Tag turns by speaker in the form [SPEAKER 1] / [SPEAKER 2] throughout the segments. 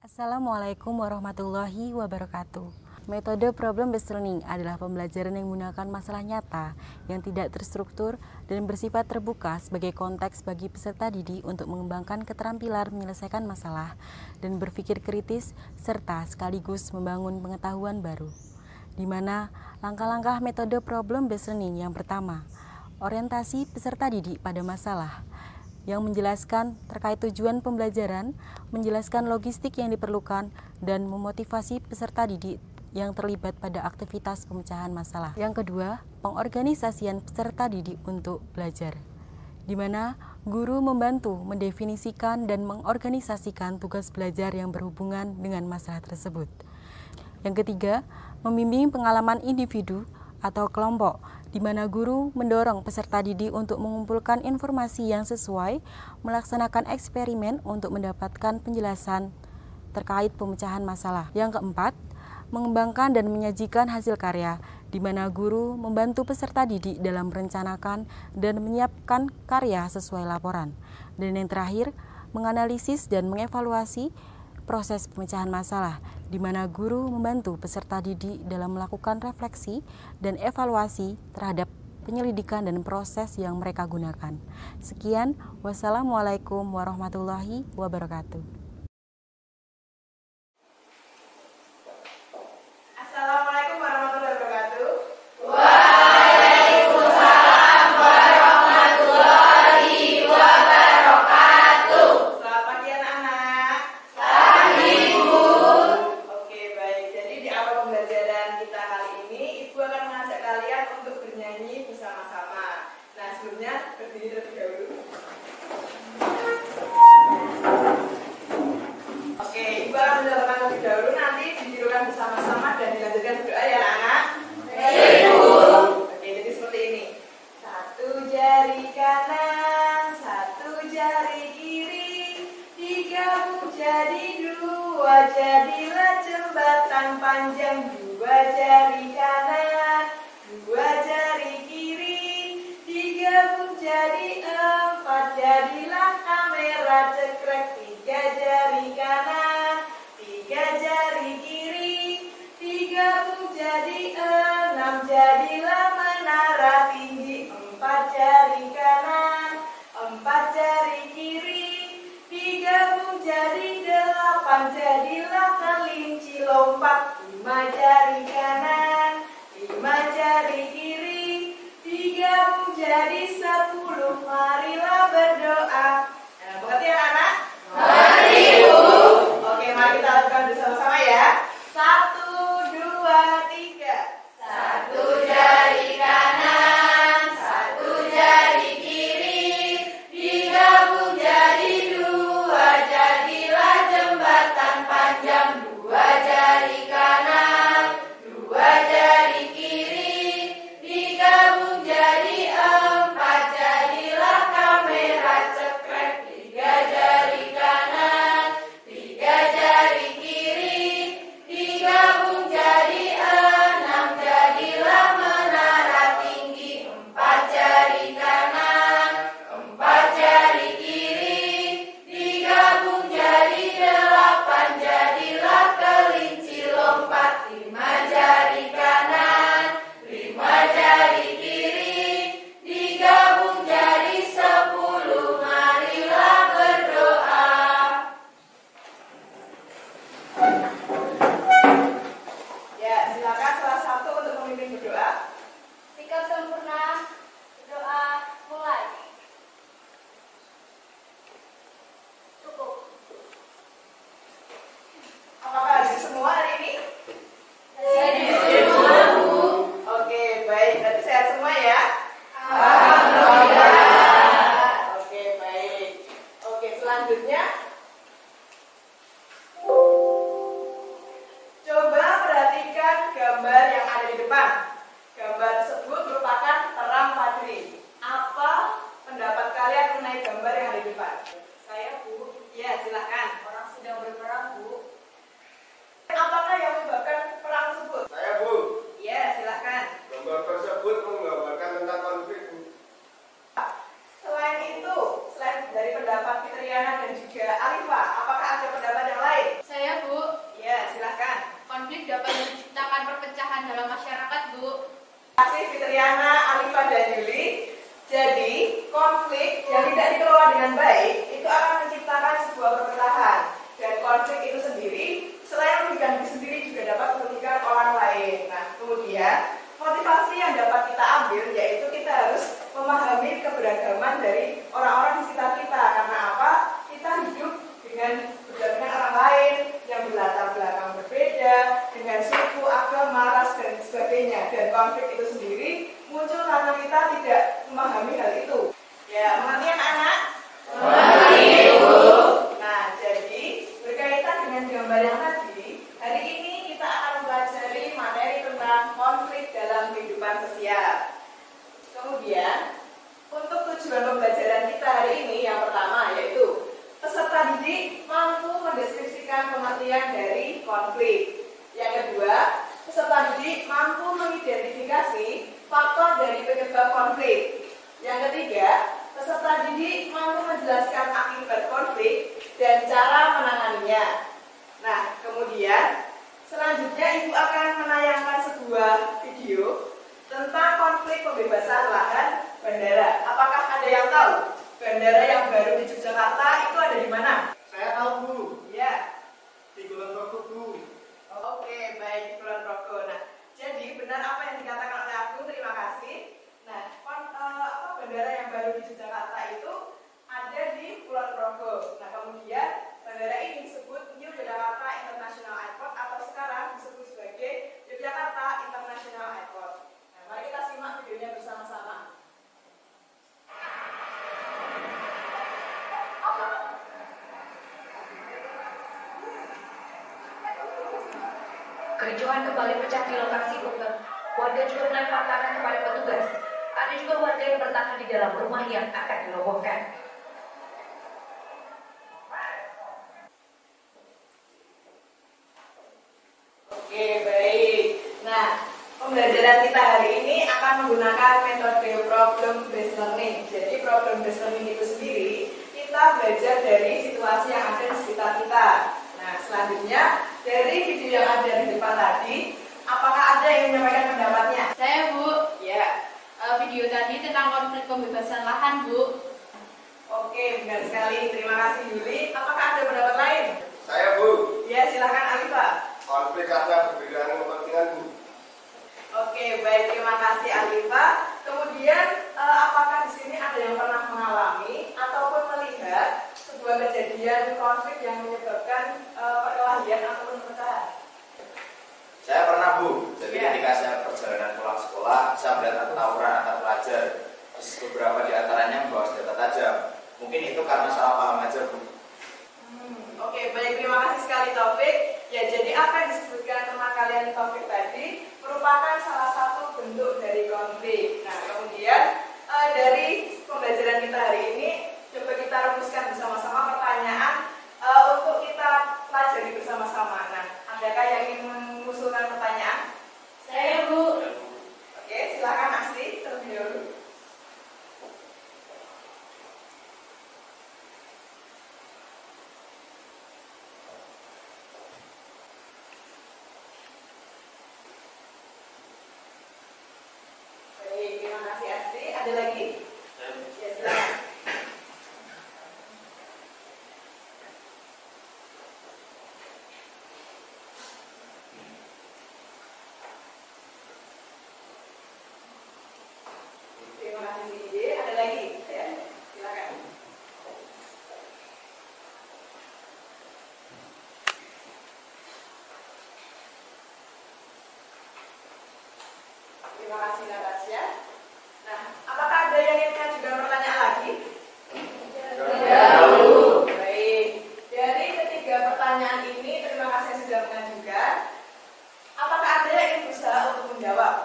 [SPEAKER 1] Assalamualaikum warahmatullahi wabarakatuh. Metode problem-based learning adalah pembelajaran yang menggunakan masalah nyata yang tidak terstruktur dan bersifat terbuka sebagai konteks bagi peserta didik untuk mengembangkan keterampilan menyelesaikan masalah dan berpikir kritis serta sekaligus membangun pengetahuan baru. Di mana langkah-langkah metode problem-based learning yang pertama, orientasi peserta didik pada masalah, yang menjelaskan terkait tujuan pembelajaran, menjelaskan logistik yang diperlukan, dan memotivasi peserta didik yang terlibat pada aktivitas pemecahan masalah. Yang kedua, pengorganisasian peserta didik untuk belajar, di mana guru membantu mendefinisikan dan mengorganisasikan tugas belajar yang berhubungan dengan masalah tersebut. Yang ketiga, membimbing pengalaman individu atau kelompok, di mana guru mendorong peserta didik untuk mengumpulkan informasi yang sesuai, melaksanakan eksperimen untuk mendapatkan penjelasan terkait pemecahan masalah. Yang keempat, mengembangkan dan menyajikan hasil karya, di mana guru membantu peserta didik dalam merencanakan dan menyiapkan karya sesuai laporan. Dan yang terakhir, menganalisis dan mengevaluasi proses pemecahan masalah, di mana guru membantu peserta didik dalam melakukan refleksi dan evaluasi terhadap penyelidikan dan proses yang mereka gunakan. Sekian, wassalamualaikum warahmatullahi wabarakatuh.
[SPEAKER 2] Assalamualaikum warahmatullahi wabarakatuh.
[SPEAKER 3] Waalaikumsalam warahmatullahi wabarakatuh.
[SPEAKER 2] Selamat pagi anak-anak.
[SPEAKER 3] Pagi, Bu.
[SPEAKER 2] Oke, baik. Jadi di awal pembelajaran kita kali ini, Ibu akan mengajak kalian untuk bernyanyi bersama-sama. Nah, sebelumnya berdiri terlebih dahulu. Oke, Ibu akan menjelaskan terlebih dahulu, nanti ditirukan bersama-sama dan dilanjutkan berdoa ya anak. Oke, jadi seperti ini. Satu jari kanan, satu jari kiri, digabung jadi dua, jadilah jembatan panjang. Dua jari kanan, dua jari kiri, digabung jadi empat, jadilah kamera cekrek. Tiga jari kanan, tiga jari kiri, digabung jadi enam, jadilah menara tinggi. Empat jari kanan, empat jari kiri, digabung jadi delapan, jadilah kelinci lompat. Lima jari kanan, lima jari kiri, digabung jadi 10, marilah berdoa. Nah, mengerti anak-anak?
[SPEAKER 3] Mari, Bu.
[SPEAKER 2] Oke, mari kita lakukan bersama-sama ya. 1, 2, 3.
[SPEAKER 3] Satu jari kanan, satu jari kiri, digabung jadi dua, jadilah jembatan panjang. Dua jari kanan, dua jari kiri, digabung jadi empat, jadilah kamera cekrek.
[SPEAKER 2] dengan berdampingan orang lain yang berlatar belakang berbeda, dengan suku, agama, ras, dan sebagainya. Dan konflik itu sendiri muncul karena kita tidak memahami hal itu. Ya, mengerti anak-anak?
[SPEAKER 3] Mengerti, Ibu.
[SPEAKER 2] Nah, jadi berkaitan dengan gambar yang tadi, hari ini kita akan mempelajari materi tentang konflik dalam kehidupan sosial. Kemudian, untuk tujuan pembelajaran kita hari ini yang pertama yaitu peserta didik mampu mendeskripsikan pengertian dari konflik. Yang kedua, peserta didik mampu mengidentifikasi faktor dari penyebab konflik. Yang ketiga, peserta didik mampu menjelaskan akibat konflik dan cara menanganinya. Nah, kemudian selanjutnya Ibu akan menayangkan sebuah video tentang konflik pembebasan lahan bandara. Apakah ada yang tahu bandara yang baru di Yogyakarta itu ada di mana?
[SPEAKER 4] Saya tahu, Bu.
[SPEAKER 2] Ya.
[SPEAKER 4] Di Kulon Progo, Bu.
[SPEAKER 2] Oke, baik, di Kulon Progo. Nah, jadi benar apa yang dikatakan oleh aku, terima kasih. Nah, bandara yang baru di Yogyakarta itu ada di Kulon Progo. Nah, kemudian bandara ini disebut New Yogyakarta International Airport atau sekarang disebut sebagai Yogyakarta International Airport. Nah, mari kita simak videonya bersama-sama.
[SPEAKER 5] Kericuhan kembali pecah di lokasi bunker. Warga juga melempar tangan kepada petugas. Ada juga warga yang bertahan di dalam rumah yang akan dirobohkan.
[SPEAKER 2] Oke, baik. Nah, pembelajaran kita hari ini akan menggunakan metode problem based learning. Jadi problem based learning itu sendiri kita belajar dari situasi yang ada di sekitar kita. Nah, selanjutnya dari video yang ada di depan tadi, apakah ada yang menyampaikan pendapatnya?
[SPEAKER 3] Saya, Bu.
[SPEAKER 2] Ya.
[SPEAKER 3] Video tadi tentang konflik pembebasan lahan, Bu.
[SPEAKER 2] Oke, benar sekali. Terima kasih, Yuli. Apakah ada pendapat lain?
[SPEAKER 4] Saya, Bu.
[SPEAKER 2] Ya, silakan Alifa.
[SPEAKER 4] Konflik karena perbedaan kepentingan, Bu.
[SPEAKER 2] Oke, baik. Terima kasih, Alifa. Kemudian, apakah di sini ada yang pernah mengalami ataupun melihat sebuah kejadian konflik yang menyebabkan perkelahian ataupun perpecahan?
[SPEAKER 6] Saya pernah, Bu. Jadi
[SPEAKER 2] Ya.
[SPEAKER 6] ketika saya perjalanan pulang sekolah, saya melihat tawuran antar pelajar. Terus beberapa di antaranya membawa senjata tajam. Mungkin itu karena salah paham aja, Bu.
[SPEAKER 2] Oke, baik. Terima kasih sekali, Taufik. Ya, jadi apa yang disebutkan teman kalian Taufik tadi merupakan salah satu bentuk dari konflik. Nah, kemudian dari pembelajaran kita hari ini, coba kita rumuskan bersama-sama pertanyaan untuk kita pelajari bersama-sama. Nah, adakah yang ingin mengusulkan pertanyaan?
[SPEAKER 3] Saya, Bu.
[SPEAKER 2] Oke, silakan Asri terlebih dahulu. Baik, terima kasih Asri. Ada lagi? Ya, silakan. Terima kasih Ide. Ada lagi? Ya, silakan. Terima kasih Natasha. Nah, apakah ada yang ingin mengajukan pertanyaan lagi?
[SPEAKER 3] Ya, Bu.
[SPEAKER 2] Baik. Dari ketiga pertanyaan ini, terima kasih yang sudah mengajukan. Apakah ada yang ingin berusaha untuk menjawab?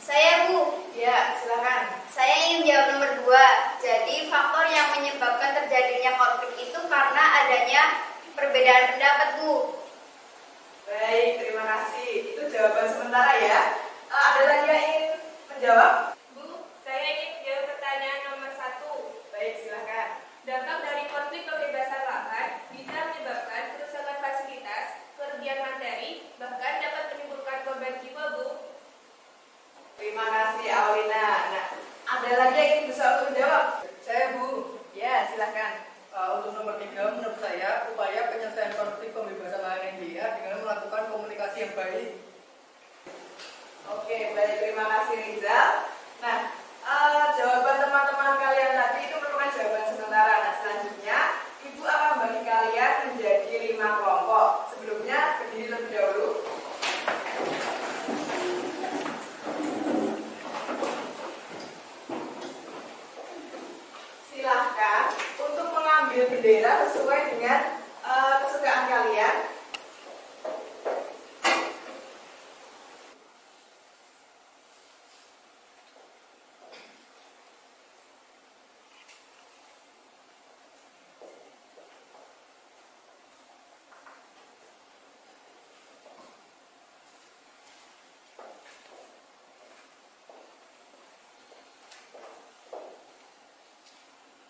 [SPEAKER 7] Saya, Bu.
[SPEAKER 2] Ya, silakan.
[SPEAKER 7] Saya ingin jawab nomor 2. Jadi faktor yang menyebabkan terjadinya konflik itu karena adanya perbedaan pendapat, Bu.
[SPEAKER 2] Baik, terima kasih. Itu jawaban sementara ya. Ada lagi yang ingin menjawab?
[SPEAKER 3] Bu, saya ingin menjawab pertanyaan nomor 1.
[SPEAKER 2] Baik, silakan.
[SPEAKER 3] Dampak dari konflik pembebasan lahan bisa menyebabkan kerusakan fasilitas, kerugian materi, bahkan dapat menimbulkan korban jiwa, Bu.
[SPEAKER 2] Terima kasih Aulina. Nah, ada lagi yang ingin berusaha untuk menjawab?
[SPEAKER 8] Saya, Bu.
[SPEAKER 2] Ya, silakan.
[SPEAKER 8] Untuk nomor 3, menurut saya, upaya penyelesaian konflik pembebasan lahan NDA dengan melakukan komunikasi yang baik.
[SPEAKER 2] Oke, baik. Terima kasih Rizal. Nah, jawaban teman-teman kalian tadi itu merupakan jawaban sementara. Nah, selanjutnya Ibu akan membagikan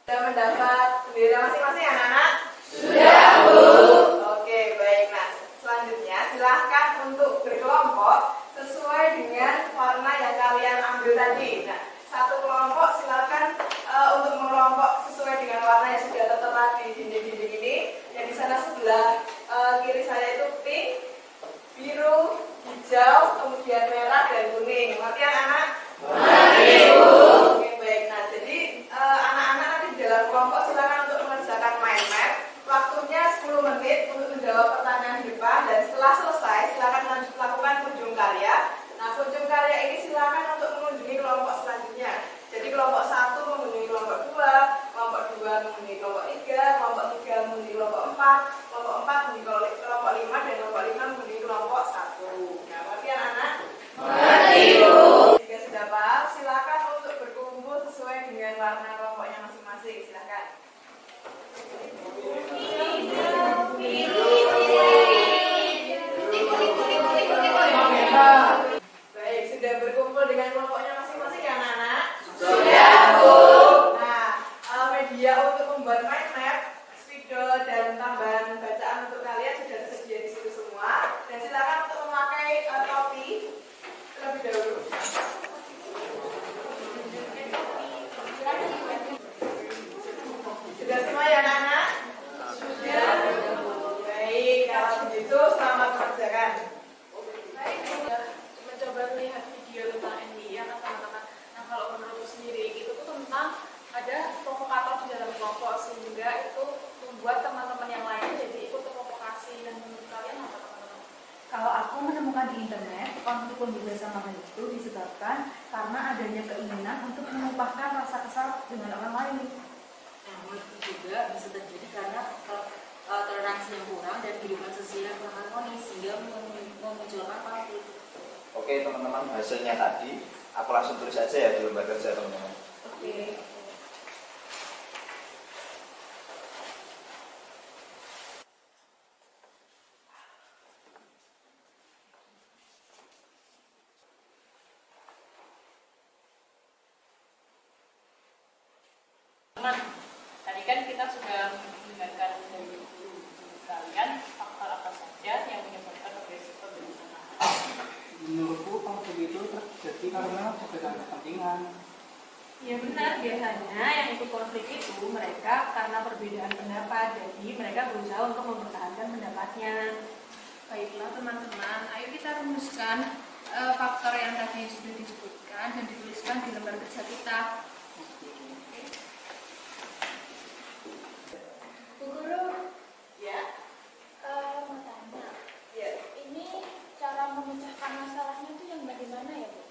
[SPEAKER 2] Sudah mendapat bendera masing-masing anak-anak?
[SPEAKER 3] Sudah, Bu.
[SPEAKER 2] Oke, baik. Nah, selanjutnya silahkan untuk berkelompok sesuai dengan warna yang kalian ambil tadi. Nah, satu kelompok silahkan untuk mengelompok sesuai dengan warna yang sudah tertera di dinding-dinding ini. Yang di sana sebelah kiri saya itu pink, biru, hijau, kemudian merah dan kuning. Ngerti anak-anak?
[SPEAKER 3] Ngerti, Bu.
[SPEAKER 2] Oke, baik. Nah, jadi anak-anak nanti di dalam kelompok silakan untuk mengerjakan mind map. Waktunya 10 menit untuk menjawab pertanyaan di depan, dan setelah selesai silakan lakukan kunjung karya. Nah, kunjung karya ini silakan untuk mengunjungi kelompok selanjutnya. Jadi kelompok 1 mengunjungi kelompok 2, kelompok 2 mengunjungi kelompok 3, kelompok 3 mengunjungi kelompok 4, kelompok 4 mengunjungi kelompok 5, dan kelompok 5 mengunjungi kelompok 1. Nah, ngerti anak-anak?
[SPEAKER 3] Ngerti, Bu.
[SPEAKER 2] Jika sudah paham, silakan untuk berkumpul sesuai dengan warna kelompoknya masing-masing. Silakan. Baik, sudah berkumpul dengan kelompoknya masing-masing ya anak-anak?
[SPEAKER 3] Sudah, Bu.
[SPEAKER 2] Nah, media untuk membuat mind map, spidol, dan tambahan bacaan untuk kalian sudah tersedia di situ semua. Dan silakan untuk memakai topi terlebih dahulu. Sudah semua ya anak-anak? Sudah. Baik, kalau begitu selamat mengerjakan.
[SPEAKER 3] Mencoba melihat video tentang NDIA kan teman-teman. Nah, kalau menurutku sendiri itu tuh tentang ada provokator di dalam kelompok, sehingga itu membuat teman-teman yang lain jadi ikut terprovokasi. Dan menurut kalian apa teman-teman?
[SPEAKER 9] Kalau aku menemukan di internet, konflik pembebasan lahan itu disebabkan karena adanya keinginan untuk menumpahkan rasa kesal dengan orang lain.
[SPEAKER 1] Namun juga bisa terjadi karena toleransi yang kurang dan kehidupan sosial yang kurang harmonis sehingga memunculkan konflik.
[SPEAKER 6] Oke teman-teman, hasilnya tadi aku langsung tulis aja ya di lembar kerja teman-teman.
[SPEAKER 3] Oke.
[SPEAKER 10] Teman, tadi kan kita sudah mendengarkan dari guru kalian faktor apa saja yang menyebabkan pembebasan lahan.
[SPEAKER 8] Menurutku konflik itu terjadi karena perbedaan kepentingan.
[SPEAKER 10] Ya benar, biasanya yang ikut konflik itu mereka karena perbedaan pendapat, jadi mereka berusaha untuk mempertahankan pendapatnya.
[SPEAKER 3] Baiklah teman-teman, ayo kita rumuskan faktor yang tadi sudah disebutkan dan dituliskan di lembar kerja kita.
[SPEAKER 11] Bu Guru,
[SPEAKER 2] Ya,
[SPEAKER 11] mau tanya,
[SPEAKER 2] ya.
[SPEAKER 11] ini cara memecahkan masalahnya itu yang bagaimana ya, Bu?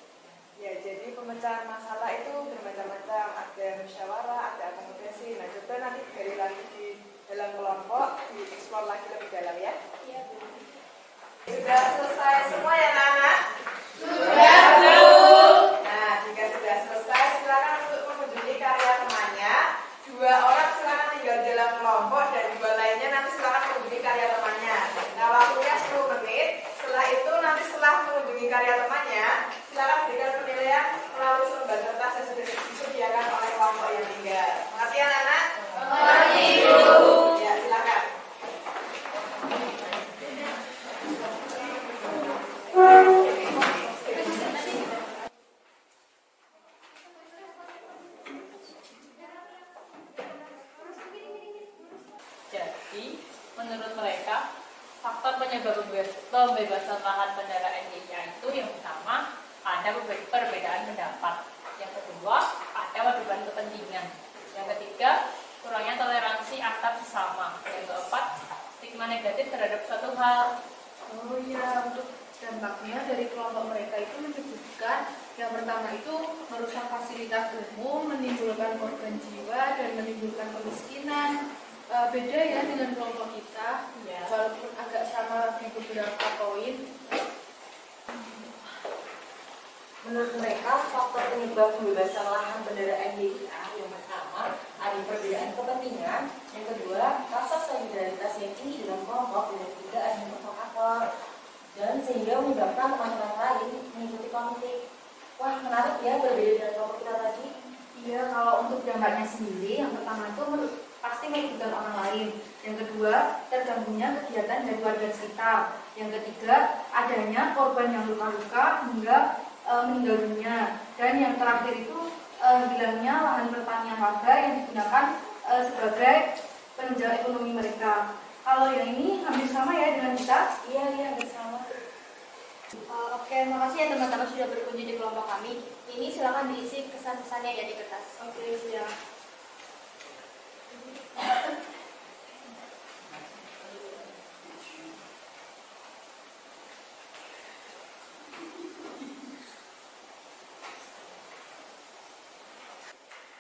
[SPEAKER 2] Ya, jadi pemecahan masalah itu bermacam-macam. Ada musyawarah, ada akomodasi. Nah, coba nanti gali lagi di dalam kelompok, dieksplor lagi lebih dalam ya.
[SPEAKER 11] Iya, Bu.
[SPEAKER 2] Sudah selesai semua ya, anak-anak?
[SPEAKER 3] Sudah, Bu.
[SPEAKER 2] Nah, jika sudah selesai, silakan untuk mengunjungi karya temannya. 2 orang silakan tinggal di dalam kelompok, dan 2 lainnya nanti silakan mengunjungi karya temannya. Nah, waktunya 10 menit. Setelah itu, nanti setelah mengunjungi karya temannya, silakan berikan penilaian melalui lembar kertas yang sudah disediakan oleh kelompok yang tinggal. Mengerti ya, anak?
[SPEAKER 3] Mengerti, Bu.
[SPEAKER 2] Ya, silakan.
[SPEAKER 10] Jadi, menurut mereka, faktor penyebab pembebasan lahan bandara NDIA itu yang pertama ada perbedaan pendapat, yang kedua ada perbedaan kepentingan, yang ketiga kurangnya toleransi antar sesama, yang keempat stigma negatif terhadap suatu hal.
[SPEAKER 3] Oh iya, untuk dampaknya dari kelompok mereka itu menyebutkan yang pertama itu merusak fasilitas umum, menimbulkan korban jiwa, dan menimbulkan kemiskinan. Beda ya dengan kelompok kita,
[SPEAKER 10] Ya.
[SPEAKER 3] walaupun agak sama di beberapa poin.
[SPEAKER 1] Menurut mereka, faktor penyebab pembebasan lahan bandara NDIA yang pertama ada perbedaan kepentingan, yang kedua rasa solidaritas yang tinggi dalam kelompok, dan yang ketiga ada provokator, dan sehingga menyebabkan teman-teman lain mengikuti konflik. Wah, menarik ya berbeda dengan kelompok kita tadi.
[SPEAKER 9] Ya, kalau untuk dampaknya sendiri, yang pertama itu pasti merugikan orang lain. Yang kedua, terganggunya kegiatan dari warga sekitar. Yang ketiga, adanya korban yang luka-luka hingga meninggal dunia. Dan yang terakhir itu hilangnya lahan pertanian warga yang digunakan sebagai penunjang ekonomi mereka. Kalau yang ini hampir sama ya dengan kita?
[SPEAKER 11] Iya, bersama. Oke, makasih ya teman-teman sudah berkunjung di kelompok kami. Ini silakan diisi kesan-pesannya ya di kertas.
[SPEAKER 9] Oke, siap.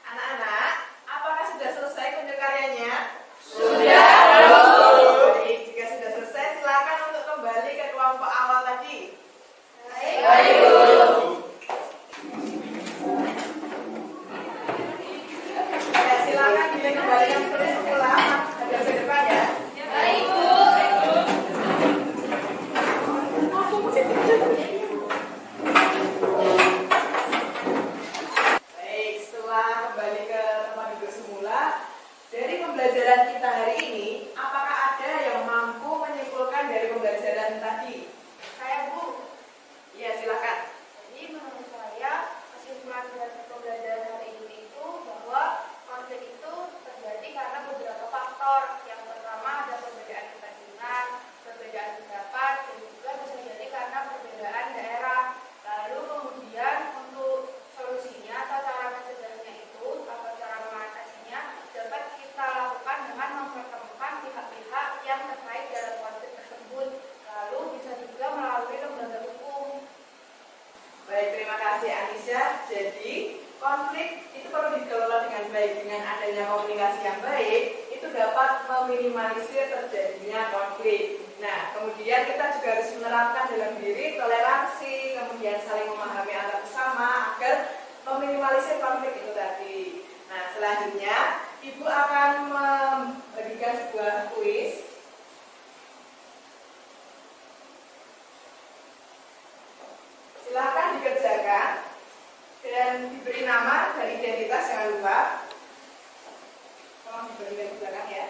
[SPEAKER 2] Anak-anak, apakah sudah selesai kunjung karyanya?
[SPEAKER 4] Sudah.
[SPEAKER 2] Baik, jika sudah selesai, silakan untuk kembali ke kelompok awal tadi.
[SPEAKER 4] Baik, Bu.
[SPEAKER 2] Ya, silakan dikembalikan ke sekolah. Ada ke depan ya.
[SPEAKER 11] Baik, Bu.
[SPEAKER 2] Baik, setelah kembali ke tempat duduk semula, dari pembelajaran kita hari ini, apakah ada yang mampu menyimpulkan dari pembelajaran tadi?
[SPEAKER 7] Saya, Bu.
[SPEAKER 2] Iya, silakan.
[SPEAKER 7] Jadi menurut saya kesimpulan dari pembelajaran hari ini itu bahwa konflik itu terjadi karena beberapa faktor. Yang pertama ada perbedaan kepentingan, perbedaan pendapat, dan juga bisa jadi karena perbedaan daerah. Lalu kemudian untuk solusinya atau cara mencegahnya itu atau cara mengatasinya dapat kita lakukan dengan mempertemukan pihak-pihak yang terkait dalam konflik tersebut. Lalu bisa juga melalui lembaga hukum.
[SPEAKER 2] Baik, terima kasih Anisha. Jadi, konflik itu perlu dikelola dengan baik. Dengan adanya komunikasi yang baik, itu dapat meminimalisir terjadinya konflik. Nah, kemudian kita juga harus menerapkan dalam diri toleransi, kemudian saling memahami antar sesama agar meminimalisir konflik itu tadi. Nah, selanjutnya Ibu akan membagikan sebuah kuis. Silakan dikerjakan dan diberi nama dan identitas, jangan lupa. Tolong diberikan di belakang ya.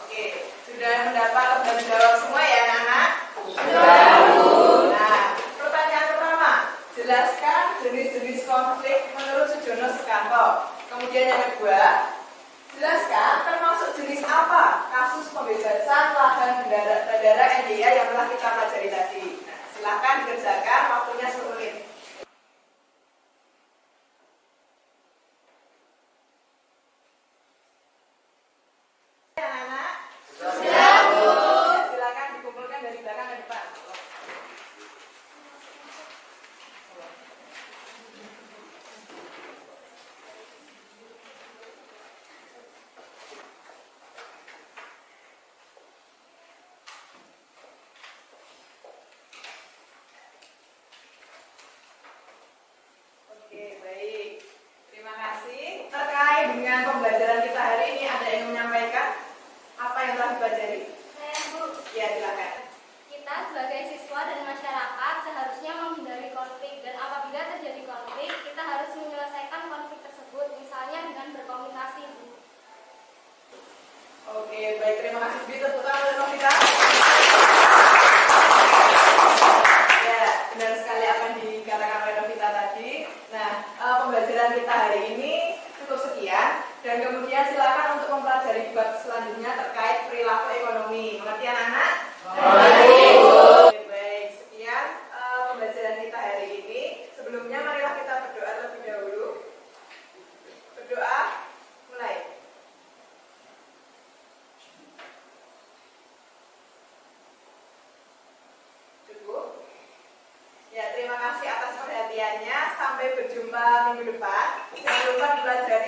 [SPEAKER 2] Oke, sudah mendapat dan jawab semua ya anak-anak? Sudah, Bu. Nah, pertanyaan pertama, jelaskan jenis-jenis konflik menurut Sujono Sukanto. Kemudian yang kedua, jelaskan termasuk jenis apa kasus pembebasan lahan bandara NDIA yang telah kita pelajari tadi. Nah, silakan dikerjakan, waktunya 10 menit. Anak-anak? Sudah, Bu. Silakan dikumpulkan dari belakang ke depan. Oke, baik. Terima kasih. Terkait dengan pembelajaran kita hari ini, ada yang menyampaikan apa yang telah dipelajari?
[SPEAKER 7] Saya, Bu.
[SPEAKER 2] Ya, silakan.
[SPEAKER 7] Kita sebagai siswa dan masyarakat seharusnya menghindari konflik, dan apabila terjadi konflik, kita harus menyelesaikan konflik tersebut, misalnya dengan berkomunikasi, Bu.
[SPEAKER 2] Oke, baik. Terima kasih. Tepuk tangan untuk kita. Ya, benar sekali apa yang dikatakan oleh Novita tadi. Nah, pembelajaran kita hari ini cukup sekian, dan kemudian silakan untuk mempelajari bab selanjutnya terkait perilaku ekonomi. Mengerti anak-anak? Baik. Baik, sekian pembelajaran kita hari ini. Sebelumnya marilah kita berdoa terlebih dahulu. Berdoa, mulai. Cukup? Ya, terima kasih atas perhatiannya. Sampai berjumpa minggu depan. Jangan lupa dipelajari